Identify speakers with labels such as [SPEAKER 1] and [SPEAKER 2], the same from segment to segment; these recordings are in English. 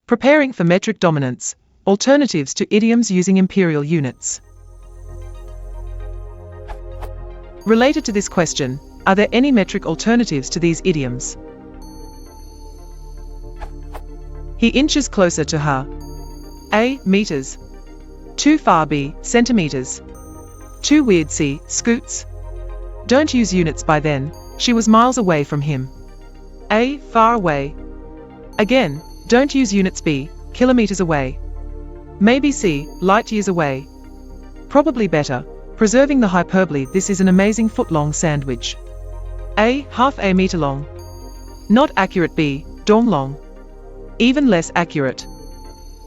[SPEAKER 1] Preparing for metric dominance. Alternatives to idioms using imperial units. Related to this question, are there any metric alternatives to these idioms? He inches closer to her. A. Meters. Too far. B. Centimeters. Too weird. C. Scoots. Don't use units by then. She was miles away from him. A. Far away. Again, don't use units. B. Kilometers away. Maybe C. Light years away. Probably better, preserving the hyperbole. This is an amazing foot-long sandwich. A. Half a meter long. Not accurate. B. Dorm long. Even less accurate.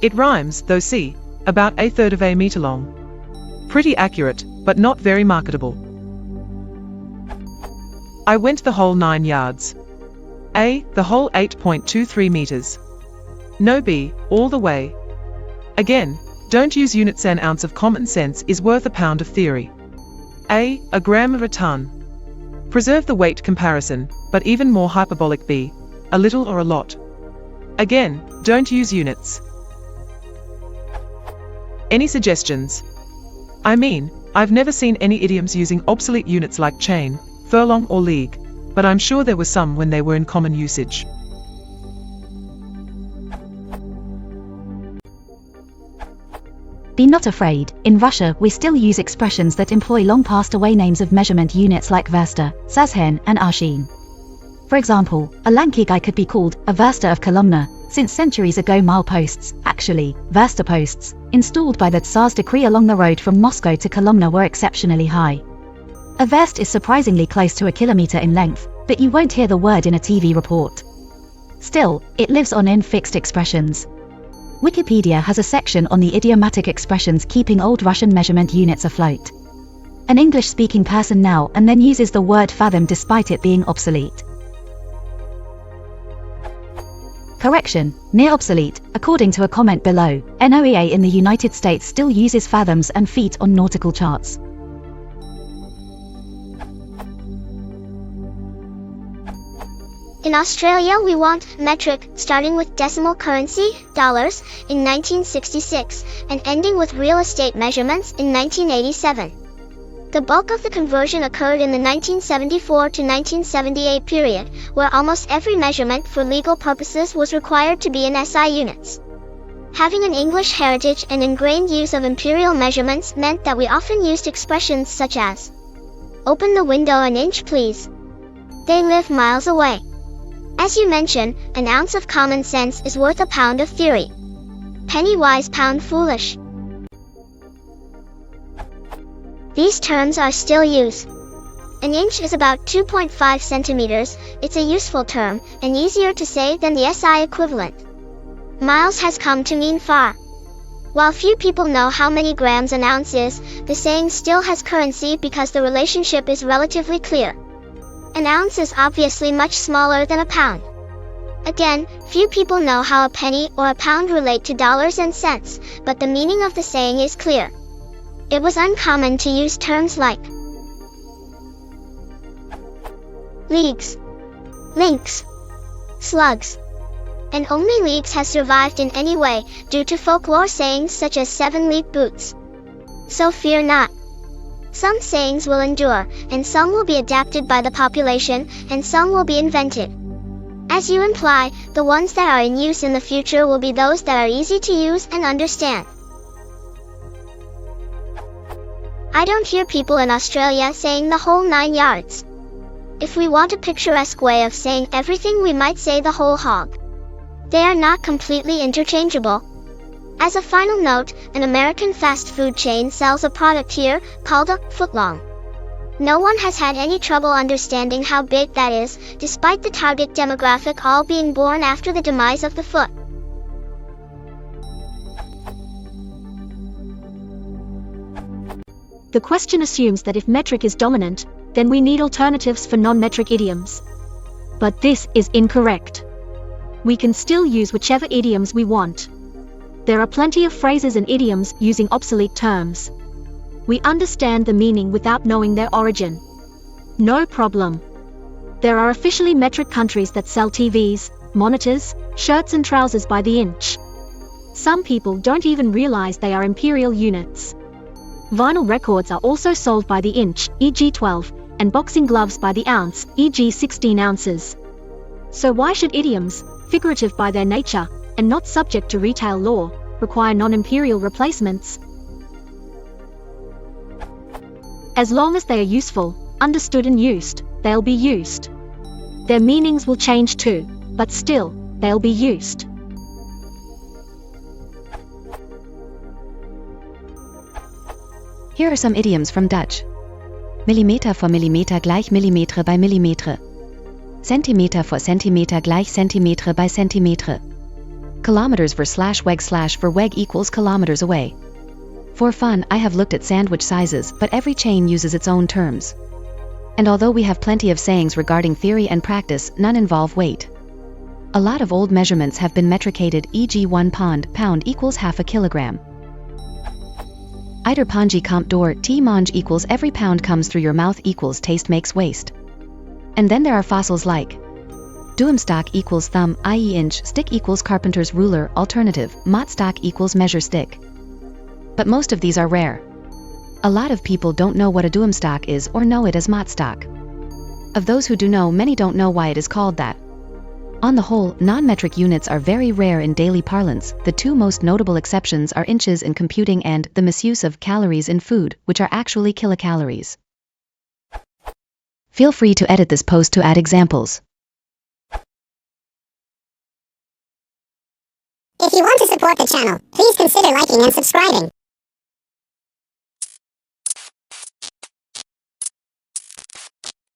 [SPEAKER 1] It rhymes, though. C. About a third of a meter long. Pretty accurate, but not very marketable. I went the whole 9 yards. A. The whole 8.23 meters. No. B. All the way. Again, don't use units. An ounce of common sense is worth a pound of theory. A. A gram of a ton. Preserve the weight comparison, but even more hyperbolic. B. A little or a lot. Again, don't use units. Any suggestions? I mean, I've never seen any idioms using obsolete units like chain, furlong or league, but I'm sure there were some when they were in common usage.
[SPEAKER 2] Be not afraid. In Russia, we still use expressions that employ long passed away names of measurement units like versta, sazhen, and arshin. For example, a lanky guy could be called a versta of kolumna, since centuries ago mileposts, actually, versta posts, installed by the Tsar's decree along the road from Moscow to Kolumna were exceptionally high. A verst is surprisingly close to a kilometer in length, but you won't hear the word in a TV report. Still, it lives on in fixed expressions. Wikipedia has a section on the idiomatic expressions keeping old Russian measurement units afloat. An English-speaking person now and then uses the word fathom despite it being obsolete. Correction, near obsolete, according to a comment below. NOEA in the United States still uses fathoms and feet on nautical charts.
[SPEAKER 3] In Australia, we want metric, starting with decimal currency, dollars, in 1966, and ending with real estate measurements in 1987. The bulk of the conversion occurred in the 1974 to 1978 period, where almost every measurement for legal purposes was required to be in SI units. Having an English heritage and ingrained use of imperial measurements meant that we often used expressions such as, "Open the window an inch, please. They live miles away." As you mentioned, an ounce of common sense is worth a pound of theory. Penny wise, pound foolish. These terms are still used. An inch is about 2.5 centimeters, it's a useful term, and easier to say than the SI equivalent. Miles has come to mean far. While few people know how many grams an ounce is, the saying still has currency because the relationship is relatively clear. An ounce is obviously much smaller than a pound. Again, few people know how a penny or a pound relate to dollars and cents, but the meaning of the saying is clear. It was uncommon to use terms like leagues, links, slugs, and only leagues has survived in any way, due to folklore sayings such as 7-league boots. So fear not. Some sayings will endure, and some will be adapted by the population, and some will be invented. As you imply, the ones that are in use in the future will be those that are easy to use and understand. I don't hear people in Australia saying the whole 9 yards. If we want a picturesque way of saying everything, we might say the whole hog. They are not completely interchangeable. As a final note, an American fast food chain sells a product here, called a footlong. No one has had any trouble understanding how big that is, despite the target demographic all being born after the demise of the foot.
[SPEAKER 4] The question assumes that if metric is dominant, then we need alternatives for non-metric idioms. But this is incorrect. We can still use whichever idioms we want. There are plenty of phrases and idioms using obsolete terms. We understand the meaning without knowing their origin. No problem. There are officially metric countries that sell TVs, monitors, shirts and trousers by the inch. Some people don't even realize they are imperial units. Vinyl records are also sold by the inch, e.g. 12, and boxing gloves by the ounce, e.g. 16 ounces. So why should idioms, figurative by their nature, and not subject to retail law, require non-imperial replacements? As long as they are useful, understood and used, they'll be used. Their meanings will change too, but still, they'll be used.
[SPEAKER 2] Here are some idioms from Dutch. Millimeter vor Millimeter gleich Millimetre bei Millimetre. Centimeter vor Centimeter gleich Centimetre bei Centimetre. Kilometers ver weg equals kilometers away. For fun, I have looked at sandwich sizes, but every chain uses its own terms. And although we have plenty of sayings regarding theory and practice, none involve weight. A lot of old measurements have been metricated, e.g. 1 pound equals half a kilogram. Ieder panji komt door, t mange equals every pound comes through your mouth equals taste makes waste. And then there are fossils like duimstok equals thumb, i.e. inch, stick equals carpenter's ruler, alternative, maatstock equals measure stick. But most of these are rare. A lot of people don't know what a duimstok is or know it as maatstock. Of those who do know, many don't know why it is called that. On the whole, non-metric units are very rare in daily parlance. The two most notable exceptions are inches in computing and the misuse of calories in food, which are actually kilocalories. Feel free to edit this post to add examples.
[SPEAKER 5] If you want to support the channel, please consider liking and subscribing.